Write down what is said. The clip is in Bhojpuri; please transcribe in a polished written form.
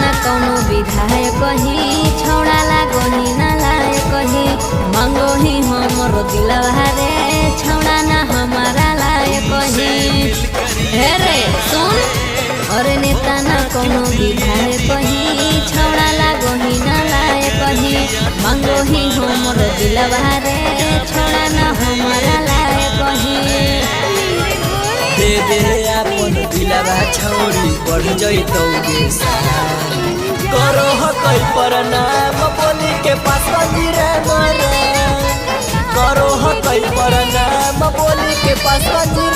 न कौनो विधायक ही छौड़ा लागो ही न लायक ही मांगो ही हमरो दिलवा रे छौड़ा न हमारा लायक ही। हे रे सुन अरे नेता न कौनो विधायक ही छौड़ा लागो ही न लायक ही मांगो ही हमरो दिलवा रे छौड़ा न हमारा लायक ही। दे दे अपन दिलवा छौरी बढ़ जइतौगे करो हकई प्रणाम बोली के पासवानी रे मरे करो हकई प्रणाम बोली के पासवानी